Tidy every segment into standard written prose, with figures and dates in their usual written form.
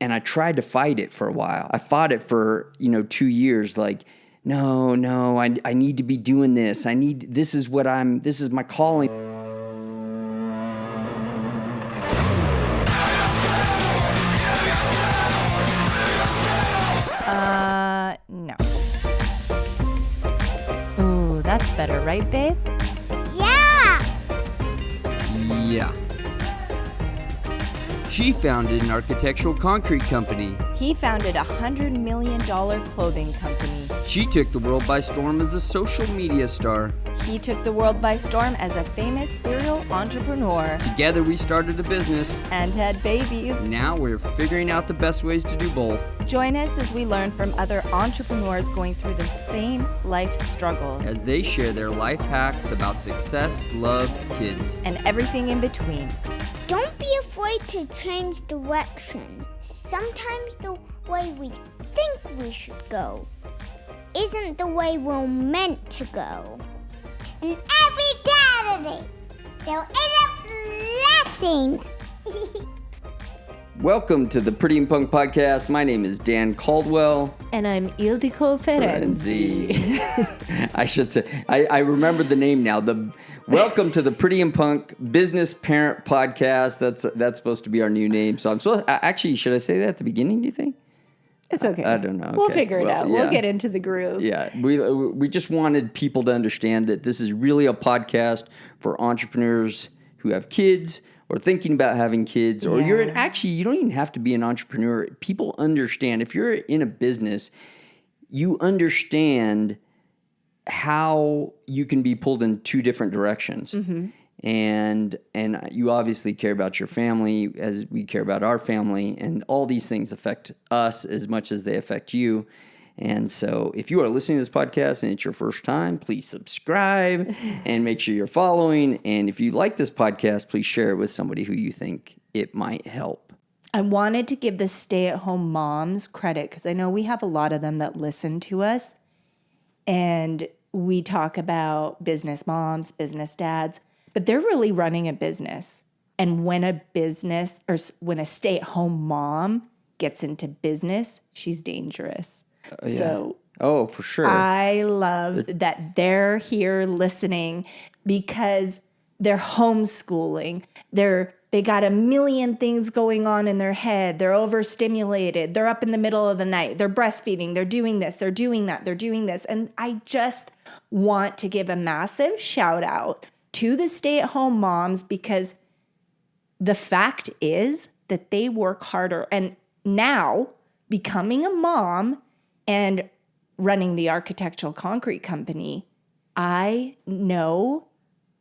And I tried to fight it for a while. I fought it for, 2 years. Like, no, I need to be doing this. This is my calling. No. Ooh, that's better, right, babe? Yeah! Yeah. She founded an architectural concrete company. He founded a $100 million clothing company. She took the world by storm as a social media star. He took the world by storm as a famous serial entrepreneur. Together we started a business. And had babies. Now we're figuring out the best ways to do both. Join us as we learn from other entrepreneurs going through the same life struggles. As they share their life hacks about success, love, kids. And everything in between. Don't be afraid to change direction. Sometimes the way we think we should go isn't the way we're meant to go. And every Saturday, there is a blessing. Welcome to the Pretty and Punk Podcast. My name is Dan Caldwell. And I'm Ildiko Ferenczi. I should say, I remember the name now. Welcome to the Pretty and Punk Business Parent Podcast. That's supposed to be our new name. So actually, should I say that at the beginning, do you think? It's okay. I don't know. Okay. We'll figure it out. Yeah. We'll get into the groove. Yeah, we just wanted people to understand that this is really a podcast for entrepreneurs who have kids or thinking about having kids, or you don't even have to be an entrepreneur. People understand. If you're in a business, you understand how you can be pulled in two different directions. Mm-hmm. And you obviously care about your family as we care about our family, and all these things affect us as much as they affect you. And so if you are listening to this podcast and it's your first time, please subscribe and make sure you're following. And if you like this podcast, please share it with somebody who you think it might help. I wanted to give the stay-at-home moms credit because I know we have a lot of them that listen to us. And we talk about business moms, business dads. But they're really running a business. And when a business or when a stay-at-home mom gets into business, she's dangerous. So for sure. I love that they're here listening because they're homeschooling. They got a million things going on in their head. They're overstimulated. They're up in the middle of the night. They're breastfeeding. They're doing this. They're doing that. They're doing this. And I just want to give a massive shout out to the stay-at-home moms because the fact is that they work harder. And now, becoming a mom and running the architectural concrete company, I know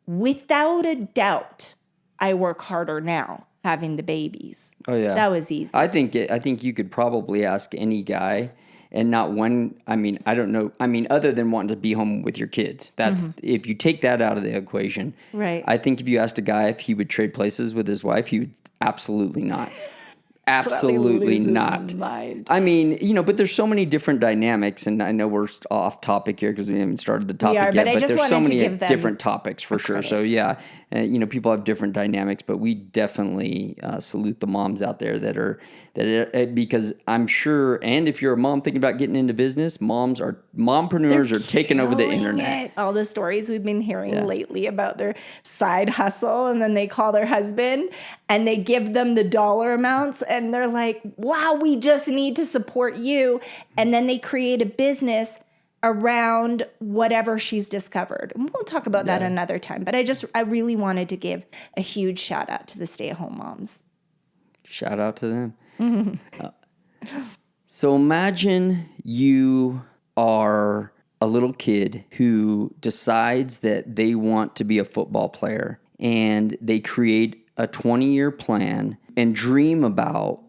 without a doubt I work harder now having the babies. Oh, yeah. That was easy. I think you could probably ask any guy. And not one, I don't know. Other than wanting to be home with your kids. That's if you take that out of the equation. Right. I think if you asked a guy if he would trade places with his wife, he would absolutely not. Absolutely not. Mind. But there's so many different dynamics, and I know we're off topic here because we haven't started the topic yet. But there's so many different topics for sure. Credit. So yeah, people have different dynamics, but we definitely salute the moms out there that are because I'm sure. And if you're a mom thinking about getting into business, mompreneurs are taking over the internet. All the stories we've been hearing lately about their side hustle, and then they call their husband and they give them the dollar amounts. And they're like, wow, we just need to support you. And then they create a business around whatever she's discovered. And we'll talk about that another time. But I really wanted to give a huge shout out to the stay-at-home moms. Shout out to them. So imagine you are a little kid who decides that they want to be a football player, and they create a 20-year plan and dream about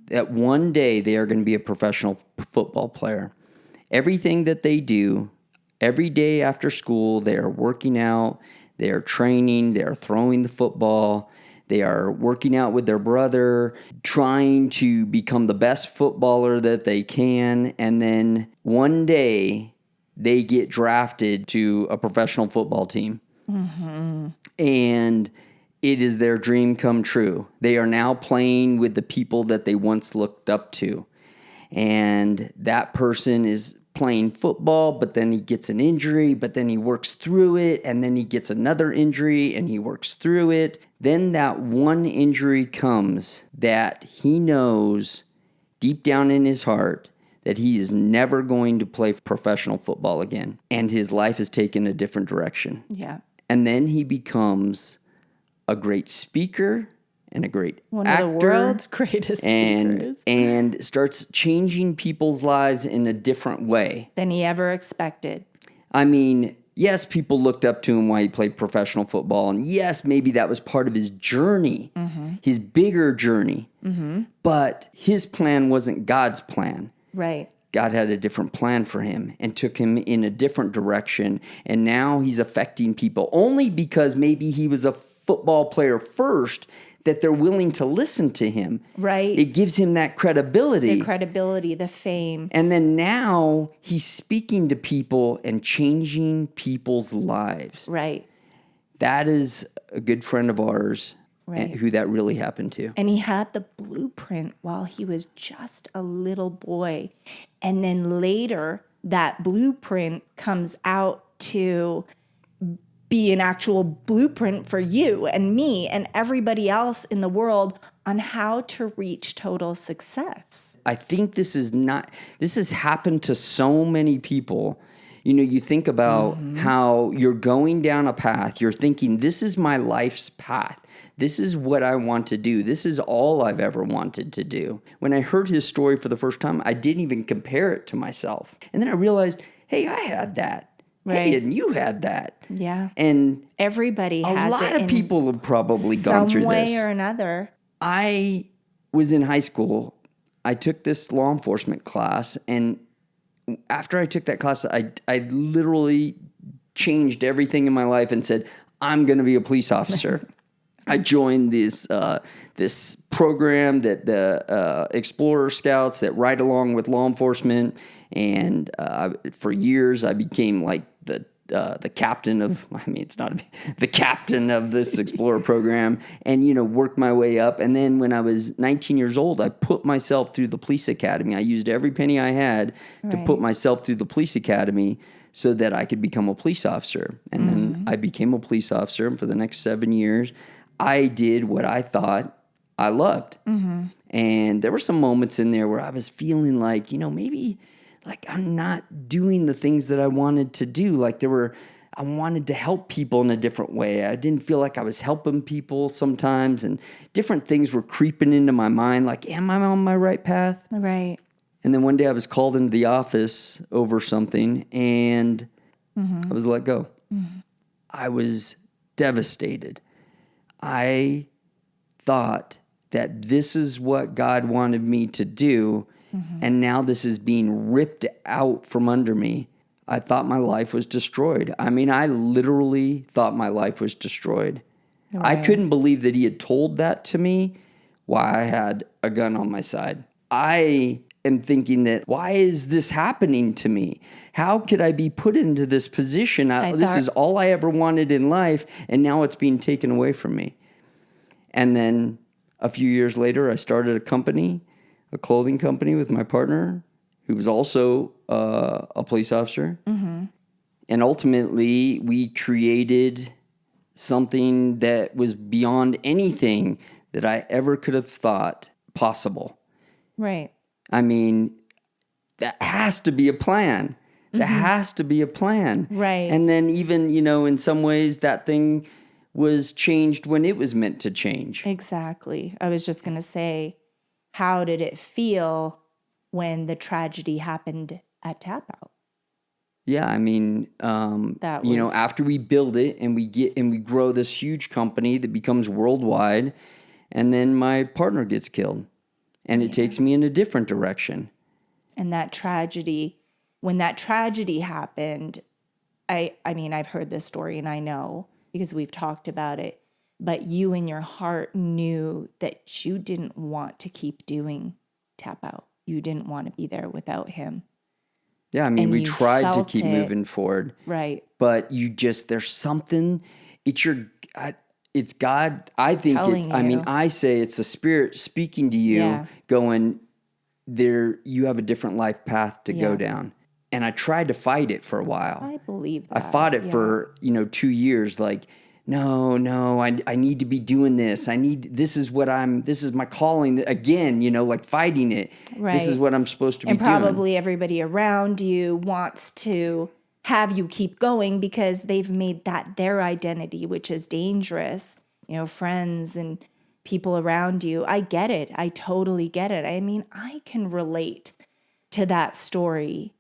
that one day they are going to be a professional football player. Everything that they do, every day after school, they are working out, they are training, they are throwing the football, they are working out with their brother, trying to become the best footballer that they can, and then one day they get drafted to a professional football team. Mm-hmm. And it is their dream come true. They are now playing with the people that they once looked up to. And that person is playing football, but then he gets an injury, but then he works through it, and then he gets another injury and he works through it. Then that one injury comes that he knows deep down in his heart that he is never going to play professional football again. And his life has taken a different direction. Yeah. And then he becomes a great speaker and a great One actor, of the world's greatest speakers. And starts changing people's lives in a different way Than he ever expected. I mean, yes, people looked up to him while he played professional football. And yes, maybe that was part of his journey, his bigger journey. But his plan wasn't God's plan. Right. God had a different plan for him and took him in a different direction. And now he's affecting people only because maybe he was a football player first, that they're willing to listen to him. Right. It gives him that credibility. The credibility, the fame. And then now he's speaking to people and changing people's lives. Right. That is a good friend of ours Right. who that really happened to. And he had the blueprint while he was just a little boy. And then later, that blueprint comes out to be an actual blueprint for you and me and everybody else in the world on how to reach total success. I think this has happened to so many people. You know, you think about how you're going down a path, you're thinking, this is my life's path. This is what I want to do. This is all I've ever wanted to do. When I heard his story for the first time, I didn't even compare it to myself. And then I realized, hey, I had that. Right. Hey, and you had that. Yeah. And Everybody a has lot it of people have probably gone through some way this. or another. I was in high school. I took this law enforcement class, and after I took that class, I literally changed everything in my life and said, I'm going to be a police officer. I joined this program that the Explorer Scouts that ride along with law enforcement, and for years I became like the captain of, the captain of this Explorer program, and worked my way up. And then when I was 19 years old, I put myself through the police academy. I used every penny I had to put myself through the police academy so that I could become a police officer. And then I became a police officer, and for the next 7 years, I did what I thought I loved. And there were some moments in there where I was feeling like, maybe like I'm not doing the things that I wanted to do. Like I wanted to help people in a different way. I didn't feel like I was helping people sometimes, and different things were creeping into my mind. Like, am I on my right path? Right. And then one day I was called into the office over something, and I was let go. I was devastated. I thought that this is what God wanted me to do, and now this is being ripped out from under me. I thought my life was destroyed. I mean, I literally thought my life was destroyed. Right. I couldn't believe that he had told that to me while I had a gun on my side. I am thinking that, why is this happening to me? How could I be put into this position? This is all I ever wanted in life, and now it's being taken away from me. And then a few years later, I started a clothing company with my partner, who was also a police officer. And ultimately, we created something that was beyond anything that I ever could have thought possible. Right. I mean, that has to be a plan. That has to be a plan. Right. And then even, in some ways, that thing was changed when it was meant to change. Exactly. I was just going to say, how did it feel when the tragedy happened at Tap Out? Yeah, I mean, after we build it and we grow this huge company that becomes worldwide, and then my partner gets killed, and it takes me in a different direction. And that tragedy, when that tragedy happened, I mean, I've heard this story and I know because we've talked about it, but you in your heart knew that you didn't want to keep doing Tap Out. You didn't want to be there without him. Yeah, I mean, And we you tried to felt keep it. moving forward. Right. But there's something, it's God. I think Telling you. I say it's the Spirit speaking to you, Yeah. going, there, you have a different life path to go Yeah. down. And I tried to fight it for a while. I believe I that. fought it yeah. for, 2 years. Like, no, I need to be doing this. This is my calling again, like fighting it. Right. This is what I'm supposed to be And doing. probably everybody around you wants to have you keep going because they've made that their identity, which is dangerous. Friends and people around you. I get it. I totally get it. I mean, I can relate to that story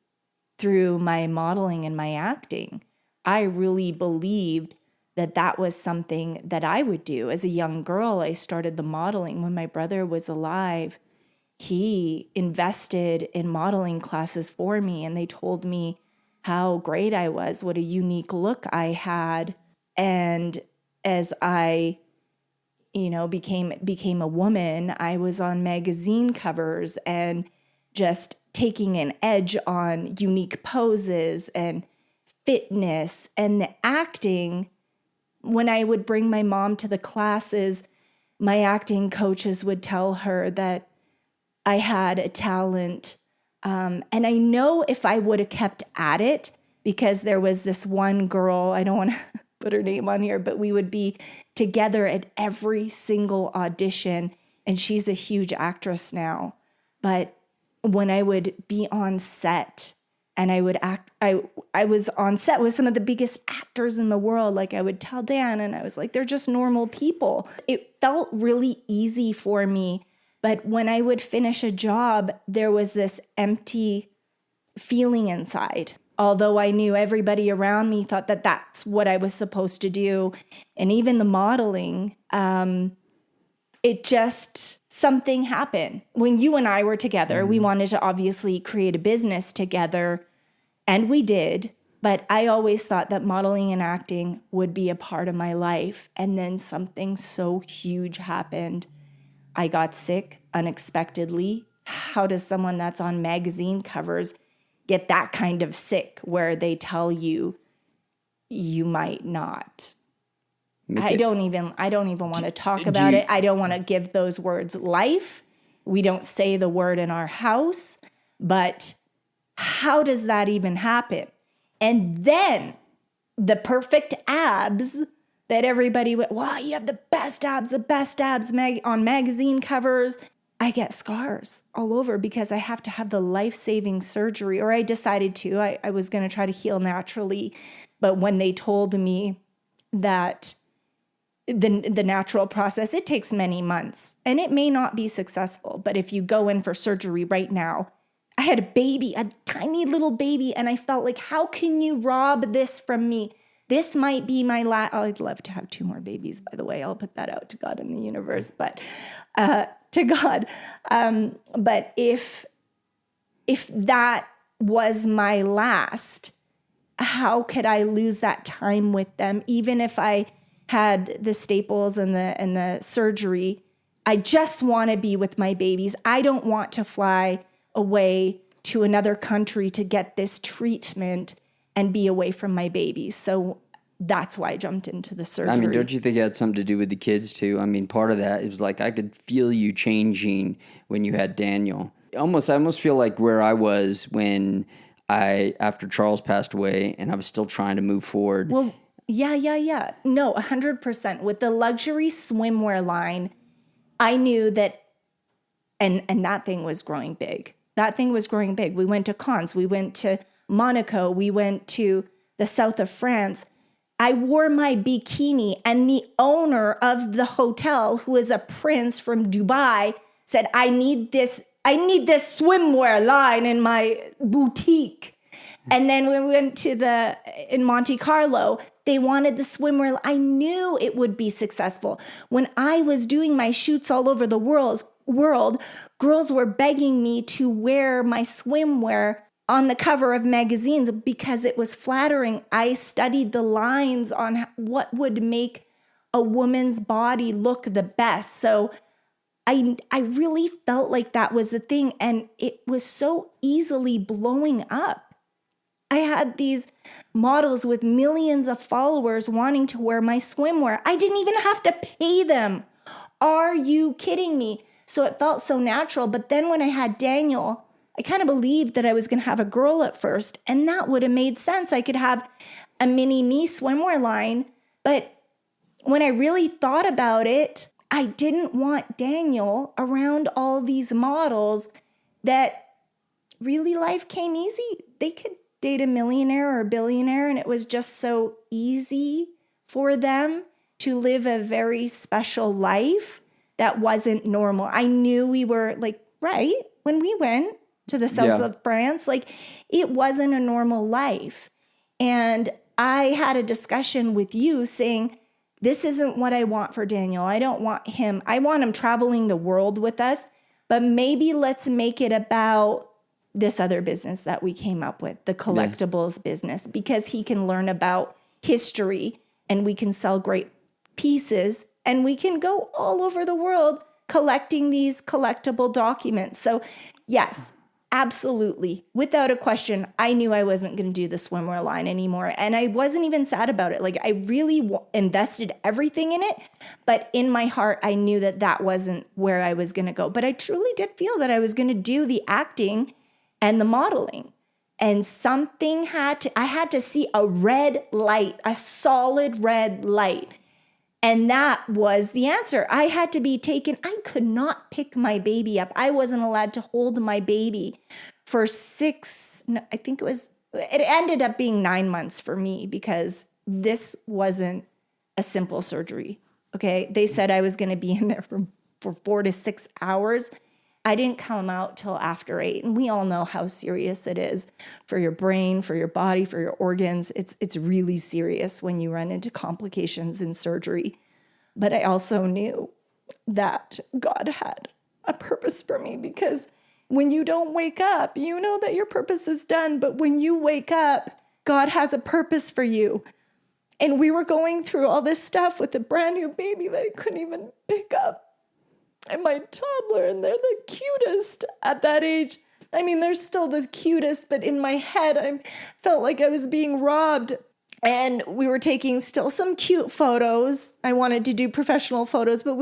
through my modeling and my acting. I really believed that was something that I would do. As a young girl, I started the modeling when my brother was alive. He invested in modeling classes for me, and they told me how great I was, what a unique look I had. And as I, became a woman, I was on magazine covers and just taking an edge on unique poses and fitness and the acting. When I would bring my mom to the classes, my acting coaches would tell her that I had a talent. And I know if I would have kept at it, because there was this one girl, I don't want to put her name on here, but we would be together at every single audition. And she's a huge actress now. But when I would be on set and I would act, I was on set with some of the biggest actors in the world. Like I would tell Dan, and I was like, they're just normal people. It felt really easy for me. But when I would finish a job, there was this empty feeling inside. Although I knew everybody around me thought that that's what I was supposed to do. And even the modeling, it just, something happened. When you and I were together, we wanted to obviously create a business together, and we did. But I always thought that modeling and acting would be a part of my life. And then something so huge happened. I got sick unexpectedly. How does someone that's on magazine covers get that kind of sick where they tell you you might not? I don't even want to talk about it. I don't want to give those words life. We don't say the word in our house, but how does that even happen? And then the perfect abs that everybody went, wow, you have the best abs on magazine covers. I get scars all over because I have to have the life-saving surgery, or I decided to. I was going to try to heal naturally. But when they told me that the natural process, it takes many months and it may not be successful. But if you go in for surgery right now, I had a baby, a tiny little baby, and I felt like, how can you rob this from me? This might be my last. I'd love to have 2 more babies, by the way. I'll put that out to God in the universe, but to God. But if that was my last, how could I lose that time with them? Even if I had the staples and the surgery, I just want to be with my babies. I don't want to fly away to another country to get this treatment and be away from my babies. So that's why I jumped into the surgery. I mean, don't you think it had something to do with the kids too? I mean, part of that, it was like I could feel you changing when you had Daniel. I almost feel like where I was when after Charles passed away and I was still trying to move forward. Well, yeah. No, 100%. With the luxury swimwear line, I knew that, and that thing was growing big. We went to Cannes. We went to Monaco. We went to the south of France. I wore my bikini, and the owner of the hotel, who is a prince from Dubai, said, I need this swimwear line in my boutique. And then we went in Monte Carlo, they wanted the swimwear. I knew it would be successful. When I was doing my shoots all over the world, girls were begging me to wear my swimwear on the cover of magazines because it was flattering. I studied the lines on what would make a woman's body look the best. So I really felt like that was the thing. And it was so easily blowing up. I had these models with millions of followers wanting to wear my swimwear. I didn't even have to pay them. Are you kidding me? So it felt so natural. But then when I had Daniel, I kind of believed that I was going to have a girl at first, and that would have made sense. I could have a mini me swimwear line. But when I really thought about it, I didn't want Daniel around all these models that really life came easy. They could date a millionaire or a billionaire, and it was just so easy for them to live a very special life that wasn't normal. I knew we were like, right, when we went to the south of France, like it wasn't a normal life. And I had a discussion with you saying, this isn't what I want for Daniel. I don't want him. I want him traveling the world with us, but maybe let's make it about this other business that we came up with, the collectibles business, because he can learn about history and we can sell great pieces and we can go all over the world collecting these collectible documents. So yes, absolutely. Without a question, I knew I wasn't going to do the swimwear line anymore. And I wasn't even sad about it. Like I really invested everything in it. But in my heart, I knew that that wasn't where I was going to go. But I truly did feel that I was going to do the acting and the modeling. And something I had to see a red light, a solid red light. And that was the answer. I had to be taken. I could not pick my baby up. I wasn't allowed to hold my baby for it ended up being 9 months for me because this wasn't a simple surgery. Okay. They said I was going to be in there for 4 to 6 hours. I didn't come out till after 8. And we all know how serious it is for your brain, for your body, for your organs. It's really serious when you run into complications in surgery. But I also knew that God had a purpose for me because when you don't wake up, you know that your purpose is done. But when you wake up, God has a purpose for you. And we were going through all this stuff with a brand new baby that I couldn't even pick up. And my toddler, and they're the cutest at that age. I mean, they're still the cutest, but in my head, I felt like I was being robbed. And we were taking still some cute photos. I wanted to do professional photos, but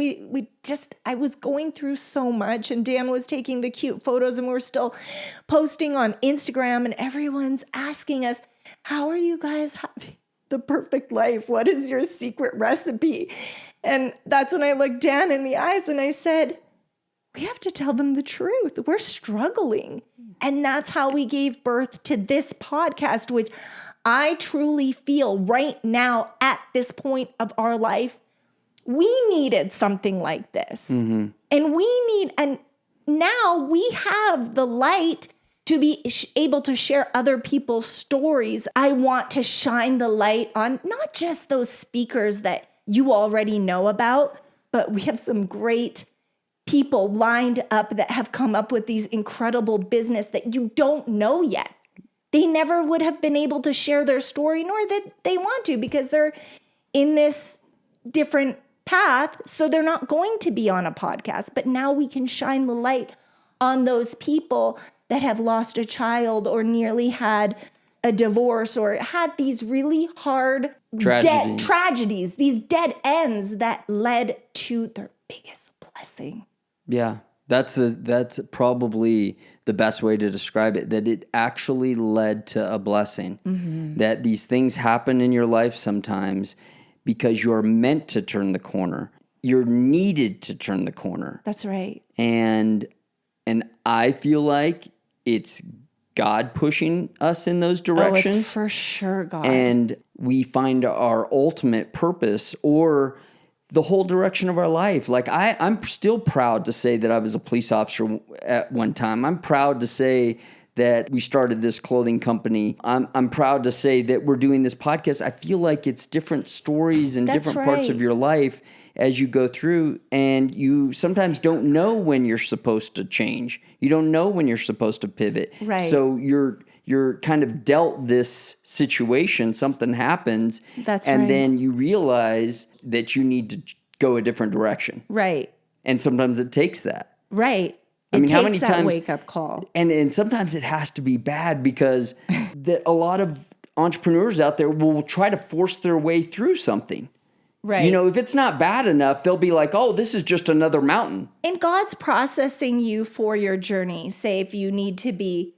I was going through so much. And Dan was taking the cute photos, and we were still posting on Instagram, and everyone's asking us, how are you guys having the perfect life? What is your secret recipe? And that's when I looked Dan in the eyes and I said, we have to tell them the truth. We're struggling. And that's how we gave birth to this podcast, which I truly feel right now at this point of our life, we needed something like this. Mm-hmm. And now we have the light to be able to share other people's stories. I want to shine the light on not just those speakers that you already know about, but we have some great people lined up that have come up with these incredible business that you don't know yet. They never would have been able to share their story, nor that they want to, because they're in this different path. So they're not going to be on a podcast. But now we can shine the light on those people that have lost a child or nearly had a divorce or had these really hard tragedies, these dead ends that led to their biggest blessing. Yeah, that's probably the best way to describe it, that it actually led to a blessing. Mm-hmm. That these things happen in your life sometimes because you're meant to turn the corner. You're needed to turn the corner. That's right. And I feel like it's God pushing us in those directions. Oh, it's for sure God. And we find our ultimate purpose or the whole direction of our life. Like I'm still proud to say that I was a police officer at one time. I'm proud to say that we started this clothing company. I'm proud to say that we're doing this podcast. I feel like it's different stories and different parts of your life as you go through, and you sometimes don't know when you're supposed to change. You don't know when you're supposed to pivot. Right. So you're kind of dealt this situation, something happens, and then you realize that you need to go a different direction. Right. And sometimes it takes that. Right. It takes how many that times wake-up call. And sometimes it has to be bad because a lot of entrepreneurs out there will try to force their way through something. Right. You know, if it's not bad enough, they'll be like, oh, this is just another mountain. And God's processing you for your journey. Say if you need to be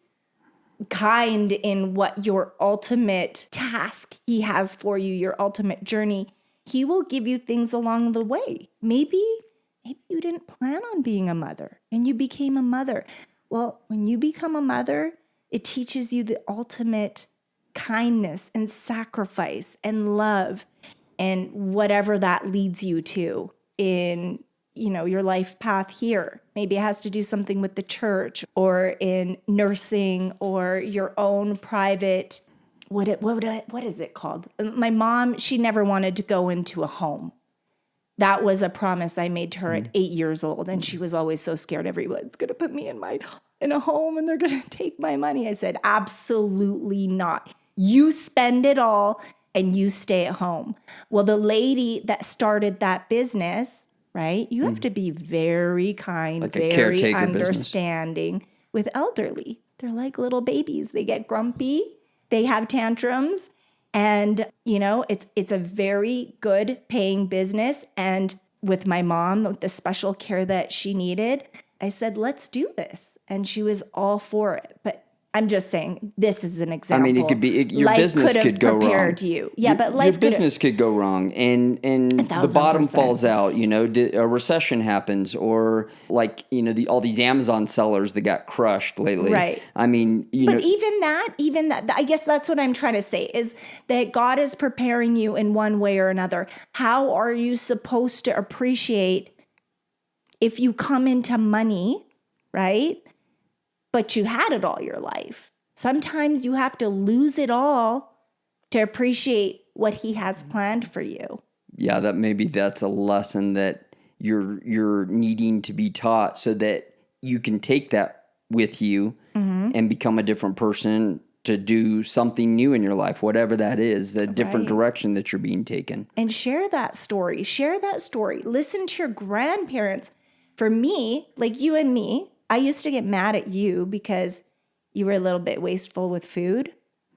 kind in what your ultimate task he has for you, your ultimate journey, he will give you things along the way. Maybe you didn't plan on being a mother and you became a mother. Well, when you become a mother, it teaches you the ultimate kindness and sacrifice and love and whatever that leads you to in, your life path here. Maybe it has to do something with the church or in nursing or your own private, what is it called? My mom, she never wanted to go into a home. That was a promise I made to her at 8 years old. And she was always so scared everyone's going to put me in a home and they're going to take my money. I said, absolutely not. You spend it all and you stay at home. Well, the lady that started that business, right? You have to be very kind, like very understanding with elderly. They're like little babies. They get grumpy. They have tantrums. And, it's a very good paying business. And with my mom, the special care that she needed, I said, let's do this. And she was all for it. But I'm just saying, this is an example. I mean, it could be your life business could go wrong. Prepared you. Yeah, but life your business could go wrong, and the bottom 1,000%. falls out. A recession happens, or like all these Amazon sellers that got crushed lately. Right. I mean, but even that, I guess that's what I'm trying to say is that God is preparing you in one way or another. How are you supposed to appreciate if you come into money, right? But you had it all your life. Sometimes you have to lose it all to appreciate what he has planned for you. Yeah, that's a lesson that you're needing to be taught so that you can take that with you and become a different person to do something new in your life, whatever that is, the different direction that you're being taken. And share that story. Listen to your grandparents. For me, like you and me, I used to get mad at you because you were a little bit wasteful with food,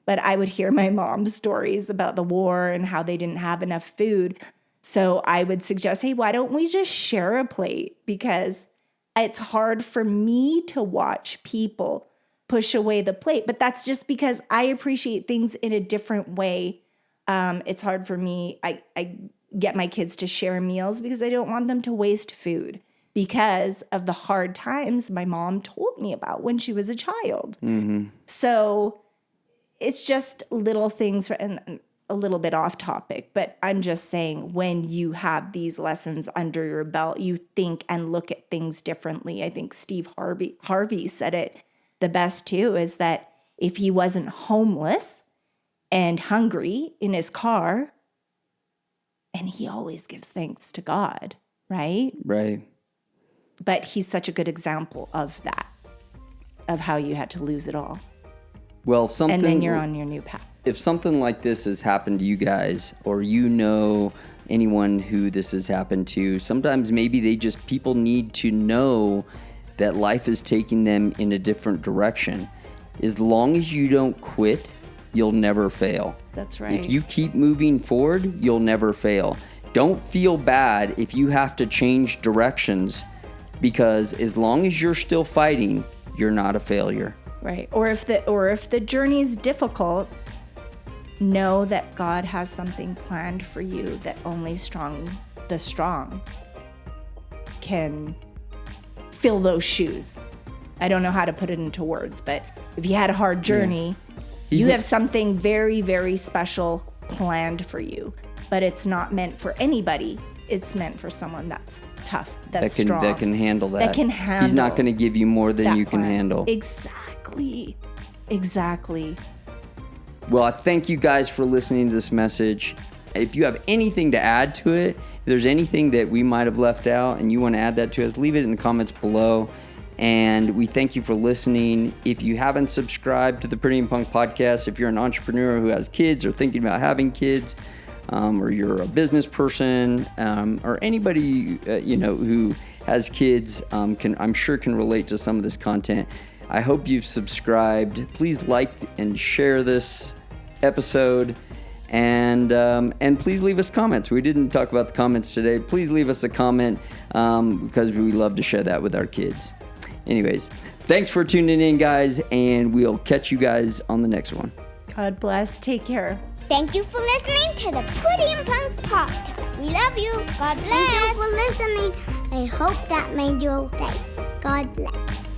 but I would hear my mom's stories about the war and how they didn't have enough food. So I would suggest, hey, why don't we just share a plate? Because it's hard for me to watch people push away the plate, but that's just because I appreciate things in a different way. It's hard for me. I get my kids to share meals because I don't want them to waste food, because of the hard times my mom told me about when she was a child. Mm-hmm. So it's just little things, and a little bit off topic, but I'm just saying when you have these lessons under your belt, you think and look at things differently. I think Steve Harvey said it the best too, is that if he wasn't homeless and hungry in his car, and he always gives thanks to God, right? Right. But he's such a good example of that, of how you had to lose it all. Well, and then you're on your new path. If something like this has happened to you guys, or anyone who this has happened to, sometimes maybe people need to know that life is taking them in a different direction. As long as you don't quit, you'll never fail. That's right. If you keep moving forward, you'll never fail. Don't feel bad if you have to change directions, because as long as you're still fighting, you're not a failure. Right. Or if the journey is difficult, know that God has something planned for you that only the strong can fill those shoes. I don't know how to put it into words, but if you had a hard journey, you have something very, very special planned for you. But it's not meant for anybody. It's meant for someone that's tough, that's strong. That can handle that. That can handle. He's not going to give you more than you can handle. Exactly. Well, I thank you guys for listening to this message. If you have anything to add to it, if there's anything that we might have left out and you want to add that to us, leave it in the comments below. And we thank you for listening. If you haven't subscribed to the Pretty and Punk podcast, if you're an entrepreneur who has kids or thinking about having kids, or you're a business person, or anybody who has kids I'm sure can relate to some of this content. I hope you've subscribed. Please like and share this episode. And please leave us comments. We didn't talk about the comments today. Please leave us a comment because we love to share that with our kids. Anyways, thanks for tuning in, guys, and we'll catch you guys on the next one. God bless. Take care. Thank you for listening to the Pretty and Punk podcast. We love you. God bless. Thank you for listening. I hope that made your day. God bless.